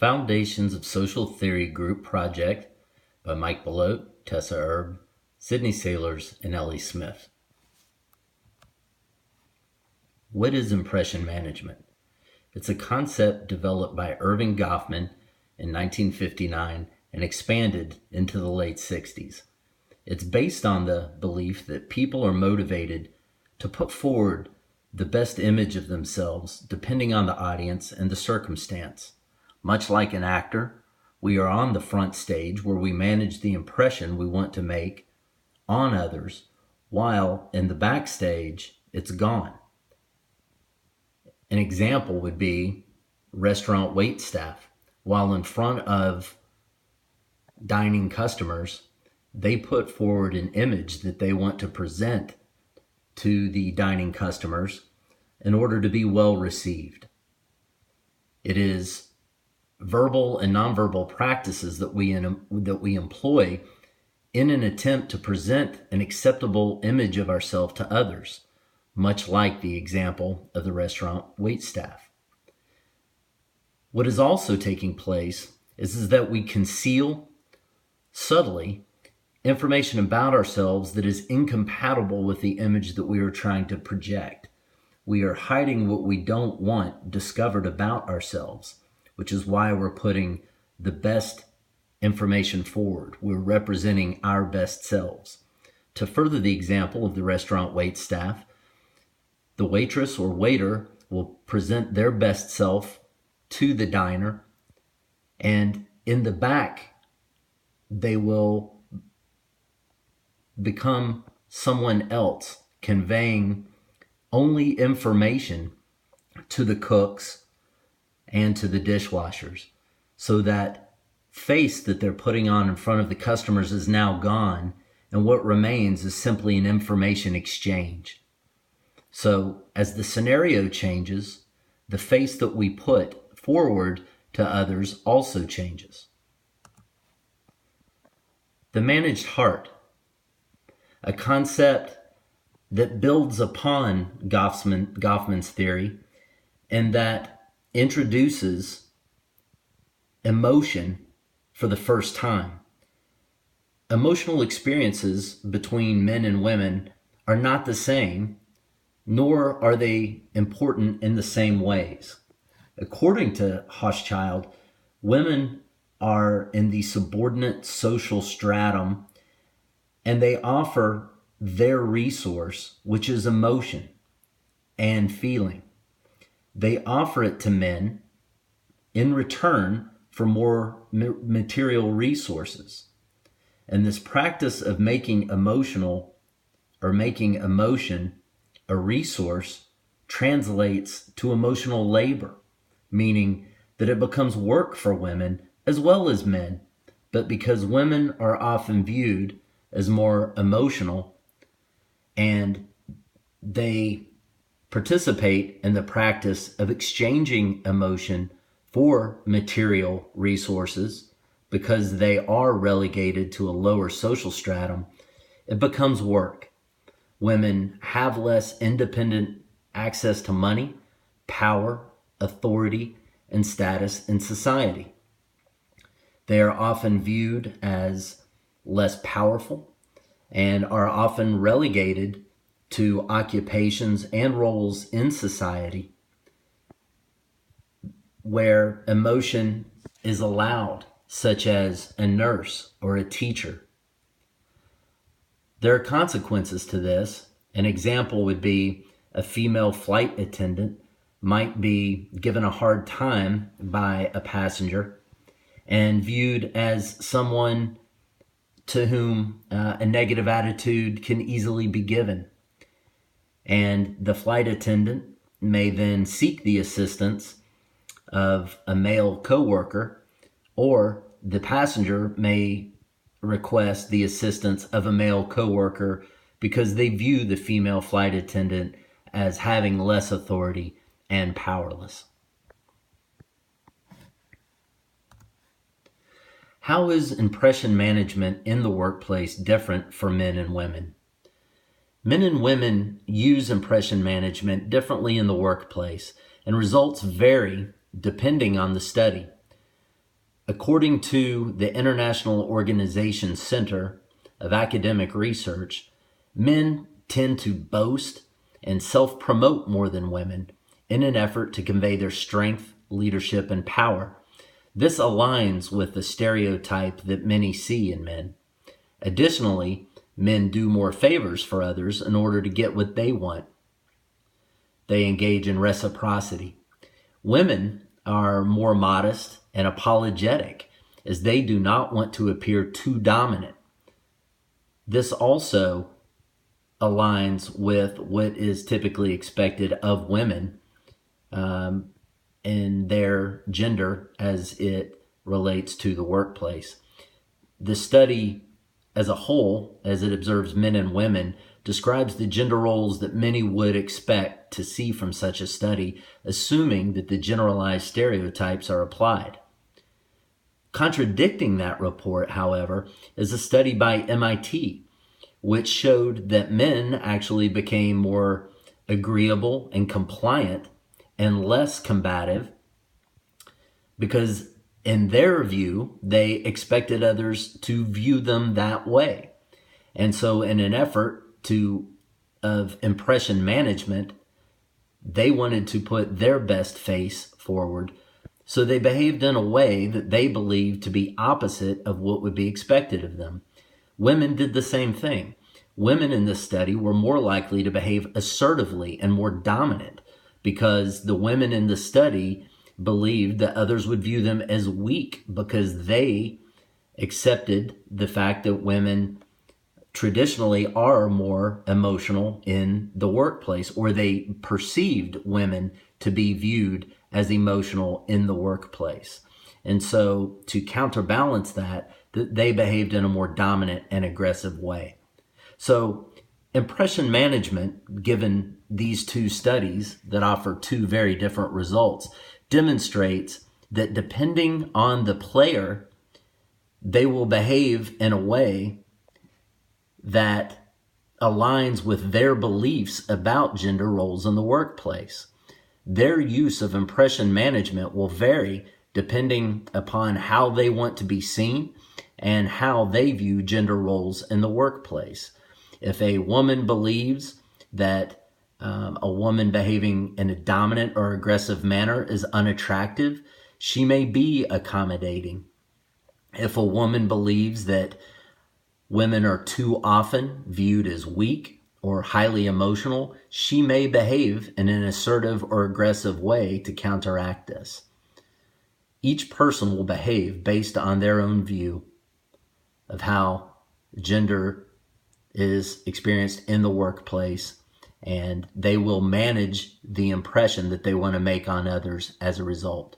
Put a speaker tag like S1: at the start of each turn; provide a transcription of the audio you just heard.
S1: Foundations of Social Theory Group Project by Mike Belote, Tessa Erb, Sydney Sailors, and Ellie Smith. What is impression management? It's a concept developed by Erving Goffman in 1959 and expanded into the late 60s. It's based on the belief that people are motivated to put forward the best image of themselves depending on the audience and the circumstance. Much like an actor, we are on the front stage where we manage the impression we want to make on others, while in the backstage, it's gone. An example would be restaurant wait staff. While in front of dining customers, they put forward an image that they want to present to the dining customers in order to be well received. It is verbal and nonverbal practices that we employ in an attempt to present an acceptable image of ourselves to others, much like the example of the restaurant waitstaff. What is also taking place is that we conceal subtly information about ourselves that is incompatible with the image that we are trying to project. We are hiding what we don't want discovered about ourselves, which is why we're putting the best information forward. We're representing our best selves. To further the example of the restaurant waitstaff, the waitress or waiter will present their best self to the diner, and in the back, they will become someone else, conveying only information to the cooks and to the dishwashers, so that face that they're putting on in front of the customers is now gone, and what remains is simply an information exchange. So as the scenario changes, the face that we put forward to others also changes. The managed heart, a concept that builds upon Goffman's theory, and that introduces emotion for the first time. Emotional experiences between men and women are not the same, nor are they important in the same ways. According to Hochschild, women are in the subordinate social stratum, and they offer their resource, which is emotion and feeling. They offer it to men in return for more material resources. And this practice of making emotion a resource translates to emotional labor, meaning that it becomes work for women as well as men. But because women are often viewed as more emotional, and they participate in the practice of exchanging emotion for material resources because they are relegated to a lower social stratum, it becomes work. Women have less independent access to money, power, authority, and status in society. They are often viewed as less powerful and are often relegated to occupations and roles in society where emotion is allowed, such as a nurse or a teacher. There are consequences to this. An example would be a female flight attendant might be given a hard time by a passenger and viewed as someone to whom a negative attitude can easily be given. And the flight attendant may then seek the assistance of a male coworker, or the passenger may request the assistance of a male coworker because they view the female flight attendant as having less authority and powerless. How is impression management in the workplace different for men and women? Men and women use impression management differently in the workplace, and results vary depending on the study. According to the International Organization Center of Academic Research, men tend to boast and self-promote more than women in an effort to convey their strength, leadership, and power. This aligns with the stereotype that many see in men. Additionally, men do more favors for others in order to get what they want. They engage in reciprocity. Women are more modest and apologetic, as they do not want to appear too dominant. This also aligns with what is typically expected of women in their gender as it relates to the workplace. The study as a whole, as it observes men and women, describes the gender roles that many would expect to see from such a study, assuming that the generalized stereotypes are applied. Contradicting that report, however, is a study by MIT, which showed that men actually became more agreeable and compliant and less combative because, in their view, they expected others to view them that way. And so in an effort of impression management, they wanted to put their best face forward. So they behaved in a way that they believed to be opposite of what would be expected of them. Women did the same thing. Women in this study were more likely to behave assertively and more dominant because the women in the study believed that others would view them as weak because they accepted the fact that women traditionally are more emotional in the workplace, or they perceived women to be viewed as emotional in the workplace. And so to counterbalance that, they behaved in a more dominant and aggressive way. So impression management, given these two studies that offer two very different results, demonstrates that depending on the player, they will behave in a way that aligns with their beliefs about gender roles in the workplace. Their use of impression management will vary depending upon how they want to be seen and how they view gender roles in the workplace. If a woman believes that a woman behaving in a dominant or aggressive manner is unattractive, she may be accommodating. If a woman believes that women are too often viewed as weak or highly emotional, she may behave in an assertive or aggressive way to counteract this. Each person will behave based on their own view of how gender is experienced in the workplace, and they will manage the impression that they want to make on others as a result.